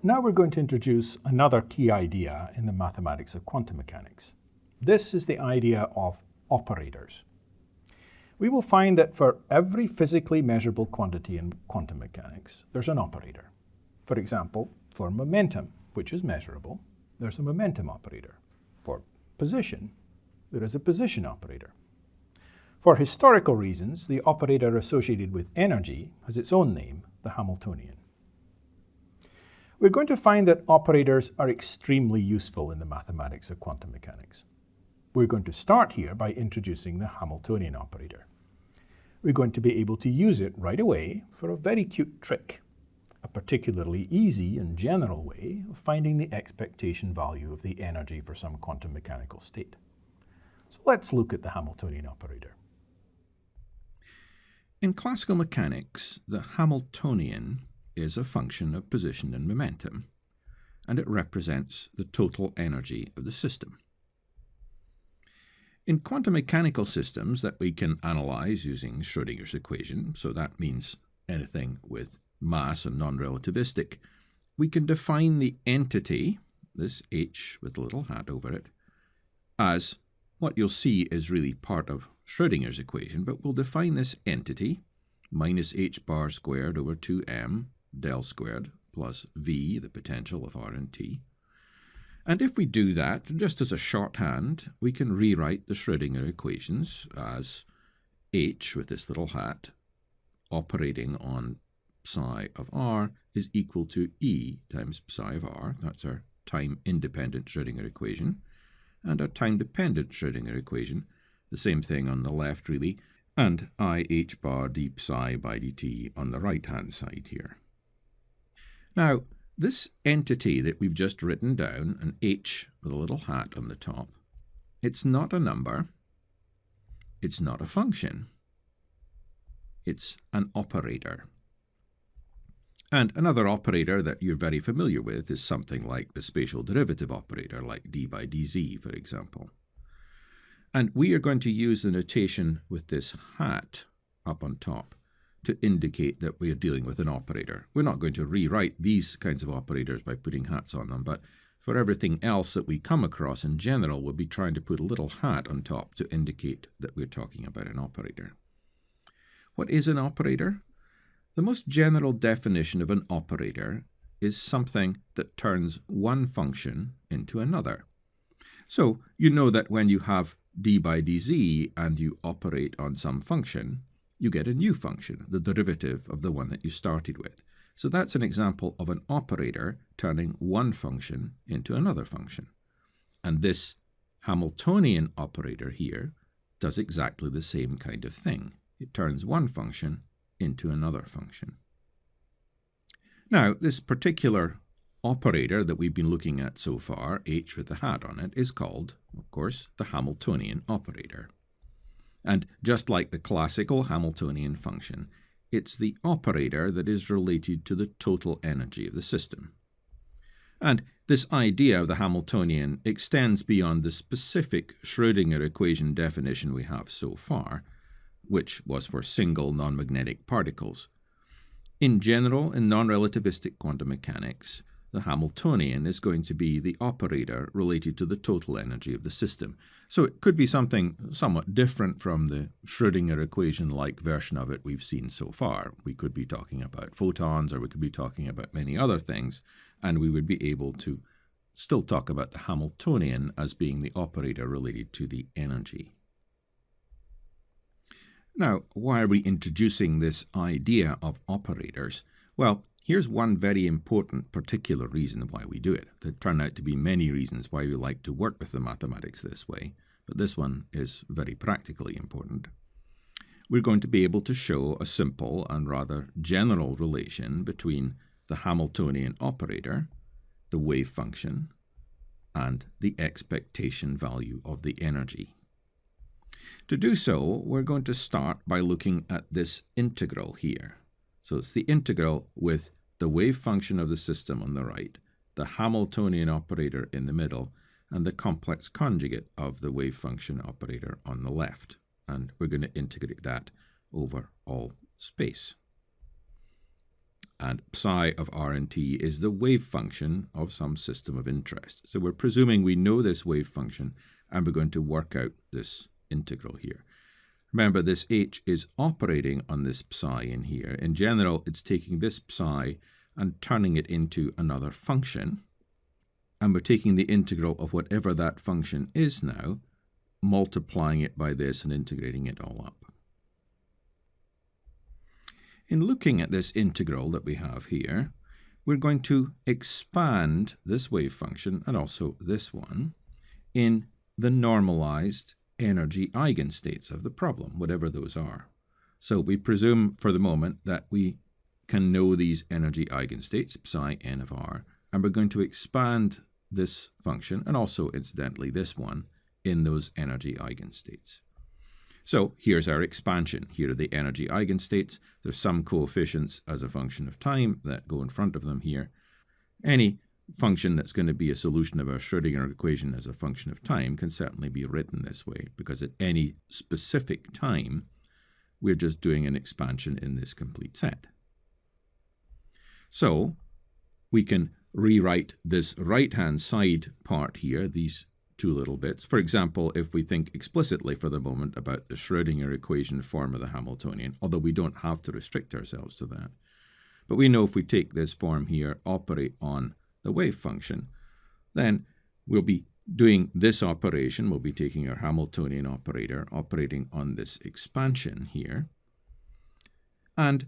Now we're going to introduce another key idea in the mathematics of quantum mechanics. This is the idea of operators. We will find that for every physically measurable quantity in quantum mechanics, there's an operator. For example, for momentum, which is measurable, there's a momentum operator. For position, there is a position operator. For historical reasons, the operator associated with energy has its own name, the Hamiltonian. We're going to find that operators are extremely useful in the mathematics of quantum mechanics. We're going to start here by introducing the Hamiltonian operator. We're going to be able to use it right away for a very cute trick, a particularly easy and general way of finding the expectation value of the energy for some quantum mechanical state. So let's look at the Hamiltonian operator. In classical mechanics, the Hamiltonian is a function of position and momentum, and it represents the total energy of the system. In quantum mechanical systems that we can analyze using Schrödinger's equation, so that means anything with mass and non-relativistic, we can define the entity, this h with a little hat over it, as what you'll see is really part of Schrödinger's equation, but we'll define this entity, minus h bar squared over 2m del squared plus v, the potential of r and t. And if we do that, just as a shorthand, we can rewrite the Schrödinger equations as h with this little hat operating on psi of r is equal to E times psi of r. That's our time-independent Schrödinger equation. And our time-dependent Schrödinger equation, the same thing on the left really, and I h bar d psi by dt on the right-hand side here. Now, this entity that we've just written down, an h with a little hat on the top, it's not a number, it's not a function, it's an operator. And another operator that you're very familiar with is something like the spatial derivative operator, like d by dz, for example. And we are going to use the notation with this hat up on top to indicate that we are dealing with an operator. We're not going to rewrite these kinds of operators by putting hats on them, but for everything else that we come across in general, we'll be trying to put a little hat on top to indicate that we're talking about an operator. What is an operator? The most general definition of an operator is something that turns one function into another. So you know that when you have d by dz and you operate on some function, you get a new function, the derivative of the one that you started with. So that's an example of an operator turning one function into another function. And this Hamiltonian operator here does exactly the same kind of thing. It turns one function into another function. Now, this particular operator that we've been looking at so far, h with the hat on it, is called, of course, the Hamiltonian operator. And just like the classical Hamiltonian function, it's the operator that is related to the total energy of the system. And this idea of the Hamiltonian extends beyond the specific Schrödinger equation definition we have so far, which was for single non-magnetic particles. In general, in non-relativistic quantum mechanics, the Hamiltonian is going to be the operator related to the total energy of the system. So it could be something somewhat different from the Schrödinger equation-like version of it we've seen so far. We could be talking about photons, or we could be talking about many other things, and we would be able to still talk about the Hamiltonian as being the operator related to the energy. Now, why are we introducing this idea of operators? Well, here's one very important particular reason why we do it. There turn out to be many reasons why we like to work with the mathematics this way, but this one is very practically important. We're going to be able to show a simple and rather general relation between the Hamiltonian operator, the wave function, and the expectation value of the energy. To do so, we're going to start by looking at this integral here. So it's the integral with the wave function of the system on the right, the Hamiltonian operator in the middle, and the complex conjugate of the wave function operator on the left. And we're going to integrate that over all space. And psi of r and t is the wave function of some system of interest. So we're presuming we know this wave function, and we're going to work out this integral here. Remember, this h is operating on this psi in here. In general, it's taking this psi and turning it into another function. And we're taking the integral of whatever that function is now, multiplying it by this and integrating it all up. In looking at this integral that we have here, we're going to expand this wave function, and also this one, in the normalized energy eigenstates of the problem, whatever those are. So we presume for the moment that we can know these energy eigenstates, psi n of r, and we're going to expand this function, and also incidentally this one, in those energy eigenstates. So here's our expansion. Here are the energy eigenstates. There's some coefficients as a function of time that go in front of them here. Any function that's going to be a solution of our Schrödinger equation as a function of time can certainly be written this way, because at any specific time, we're just doing an expansion in this complete set. So we can rewrite this right-hand side part here, these two little bits. For example, if we think explicitly for the moment about the Schrödinger equation form of the Hamiltonian, although we don't have to restrict ourselves to that. But we know if we take this form here, operate on the wave function, then we'll be doing this operation. We'll be taking our Hamiltonian operator, operating on this expansion here. And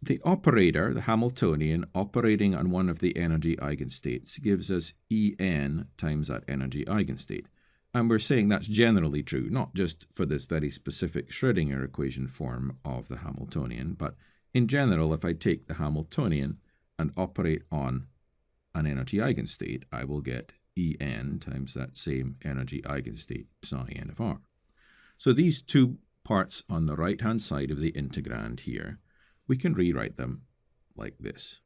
the operator, the Hamiltonian, operating on one of the energy eigenstates gives us En times that energy eigenstate. And we're saying that's generally true, not just for this very specific Schrödinger equation form of the Hamiltonian, but in general, if I take the Hamiltonian and operate on an energy eigenstate, I will get En times that same energy eigenstate, psi n of r. So these two parts on the right-hand side of the integrand here, we can rewrite them like this.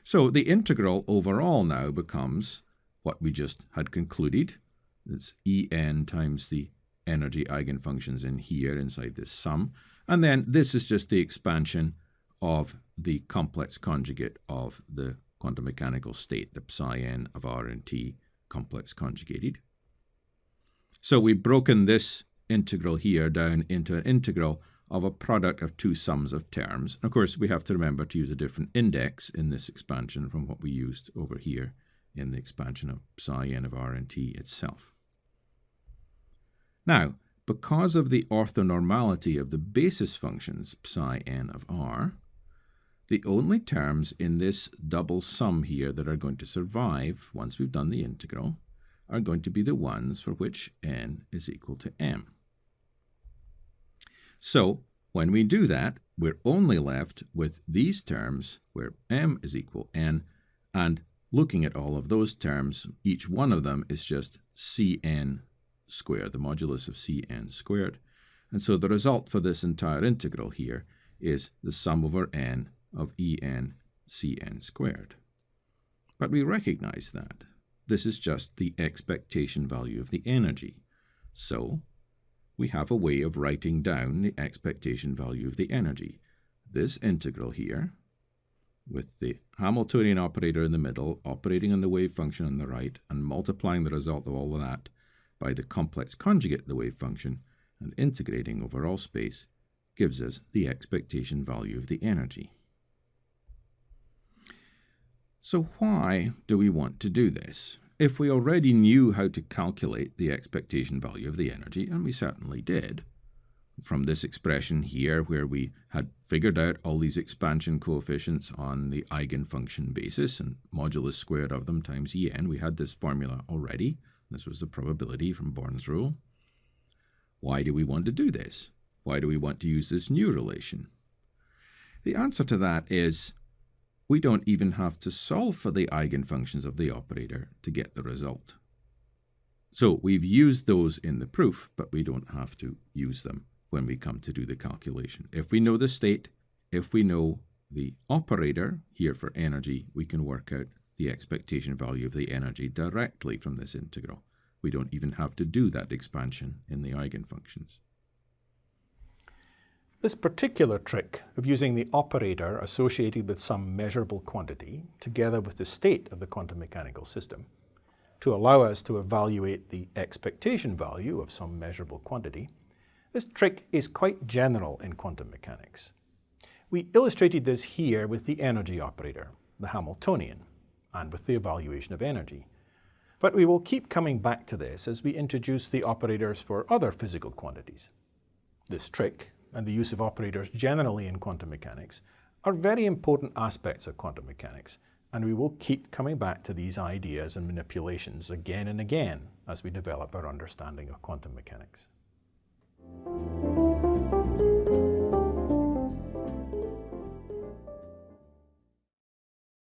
So the integral overall now becomes what we just had concluded. It's En times the energy eigenfunctions in here inside this sum. And then this is just the expansion of the complex conjugate of the quantum mechanical state, the psi n of r and t complex conjugated. So we've broken this integral here down into an integral of a product of two sums of terms. Of course, we have to remember to use a different index in this expansion from what we used over here in the expansion of psi n of r and t itself. Now, because of the orthonormality of the basis functions psi n of r, the only terms in this double sum here that are going to survive once we've done the integral are going to be the ones for which n is equal to m. So when we do that, we're only left with these terms where m is equal n, and looking at all of those terms, each one of them is just Cn squared, the modulus of Cn squared. And so the result for this entire integral here is the sum over n of En Cn squared. But we recognize that this is just the expectation value of the energy. So we have a way of writing down the expectation value of the energy. This integral here, with the Hamiltonian operator in the middle, operating on the wave function on the right, and multiplying the result of all of that by the complex conjugate of the wave function, and integrating over all space, gives us the expectation value of the energy. So why do we want to do this? If we already knew how to calculate the expectation value of the energy, and we certainly did, from this expression here where we had figured out all these expansion coefficients on the eigenfunction basis and modulus squared of them times En, we had this formula already. This was the probability from Born's rule. Why do we want to do this? Why do we want to use this new relation? The answer to that is we don't even have to solve for the eigenfunctions of the operator to get the result. So we've used those in the proof, but we don't have to use them when we come to do the calculation. If we know the state, if we know the operator here for energy, we can work out the expectation value of the energy directly from this integral. We don't even have to do that expansion in the eigenfunctions. This particular trick of using the operator associated with some measurable quantity together with the state of the quantum mechanical system to allow us to evaluate the expectation value of some measurable quantity, this trick is quite general in quantum mechanics. We illustrated this here with the energy operator, the Hamiltonian, and with the evaluation of energy. But we will keep coming back to this as we introduce the operators for other physical quantities. This trick, and the use of operators generally in quantum mechanics, are very important aspects of quantum mechanics, and we will keep coming back to these ideas and manipulations again and again as we develop our understanding of quantum mechanics.